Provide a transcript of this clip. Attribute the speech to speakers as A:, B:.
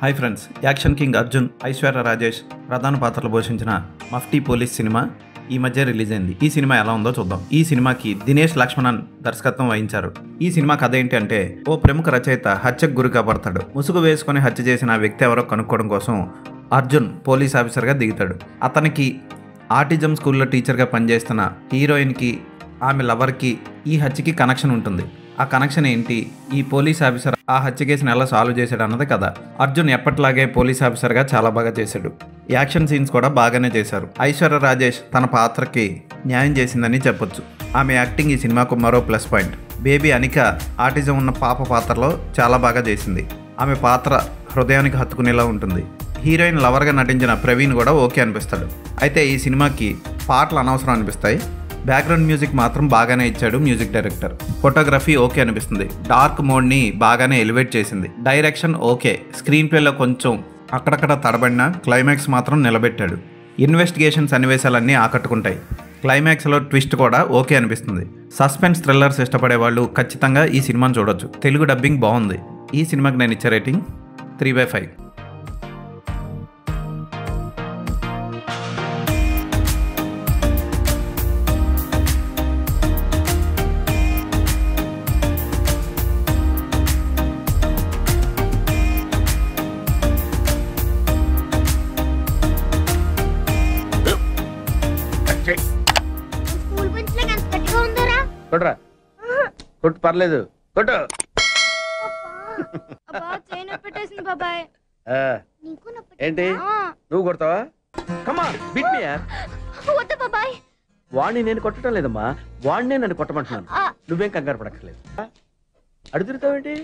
A: Hi friends, action king Arjun, Aishwarya Rajesh ప్రధాన పాత్రలు పోషించిన మఫ్టీ పోలీస్ సినిమా ఈ మధ్య రిలీజ్ అయింది. ఈ సినిమా ఎలా ఉందో చూద్దాం. ఈ సినిమాకి దినేష్ లక్ష్మణన్ దర్శకత్వం వహించారు. ఈ సినిమా కథ ఏంటి అంటే, ఓ ప్రముఖ రచయిత హత్యకు గురి కాబడతాడు. ముసుగు వేసుకుని హత్య చేసిన ఆ వ్యక్తి ఎవరో కనుక్కోవడం కోసం అర్జున్ పోలీస్ ఆఫీసర్గా దిగుతాడు. అతనికి ఆటిజం స్కూల్లో టీచర్గా పనిచేస్తున్న హీరోయిన్కి, ఆమె లవర్కి ఈ హత్యకి కనెక్షన్ ఉంటుంది. ఆ కనెక్షన్ ఏంటి, ఈ పోలీస్ ఆఫీసర్ ఆ హత్య కేసును ఎలా సాల్వ్ చేశాడు అన్నది కదా. అర్జున్ ఎప్పట్లాగే పోలీస్ ఆఫీసర్గా చాలా బాగా చేశాడు. యాక్షన్ సీన్స్ కూడా బాగానే చేశారు. ఐశ్వర్య రాజేష్ తన పాత్రకి న్యాయం చేసిందని చెప్పొచ్చు. ఆమె యాక్టింగ్ ఈ సినిమాకు మరో ప్లస్ పాయింట్. బేబీ అనిక ఆటిజం ఉన్న పాప పాత్రలో చాలా బాగా చేసింది. ఆమె పాత్ర హృదయానికి హత్తుకునేలా ఉంటుంది. హీరోయిన్ లవర్గా నటించిన ప్రవీణ్ కూడా ఓకే అనిపిస్తాడు. అయితే ఈ సినిమాకి పాటలు అనవసరం అనిపిస్తాయి. బ్యాక్గ్రౌండ్ మ్యూజిక్ మాత్రం బాగానే ఇచ్చాడు మ్యూజిక్ డైరెక్టర్. ఫోటోగ్రఫీ ఓకే అనిపిస్తుంది. డార్క్ మోడ్ని బాగానే ఎలివేట్ చేసింది. Direction okay. స్క్రీన్ ప్లేలో కొంచెం అక్కడక్కడ తడబడిన క్లైమాక్స్ మాత్రం నిలబెట్టాడు. ఇన్వెస్టిగేషన్ సన్నివేశాలన్నీ ఆకట్టుకుంటాయి. క్లైమాక్స్లో ట్విస్ట్ కూడా ఓకే అనిపిస్తుంది. సస్పెన్స్ థ్రిల్లర్స్ ఇష్టపడే వాళ్ళు ఖచ్చితంగా ఈ సినిమాను చూడొచ్చు. తెలుగు డబ్బింగ్ బాగుంది. ఈ సినిమాకి నేను ఇచ్చే రేటింగ్ 3/5.
B: స్కూల్ బెంచ్ లో ఎంత గట్టిగా ఉందరా?
C: కొట్రా, కొట్టు, పర్లేదు, కొట్టు.
B: అబ్బా చైన్ పెట్టేసింది బాబాయ్. నీకు
C: ఏంటి నువ్వు కొడతావా? కమా బిట్ మీ యార్.
B: వద్దు బాబాయ్.
C: వాడిని నేను కొట్టడం లేదమ్మా, వాడినే నన్ను కొట్టమంటున్నాను. నువ్వేం కంగారు పడక్కర్లేదు. అడుగుతావేంటి?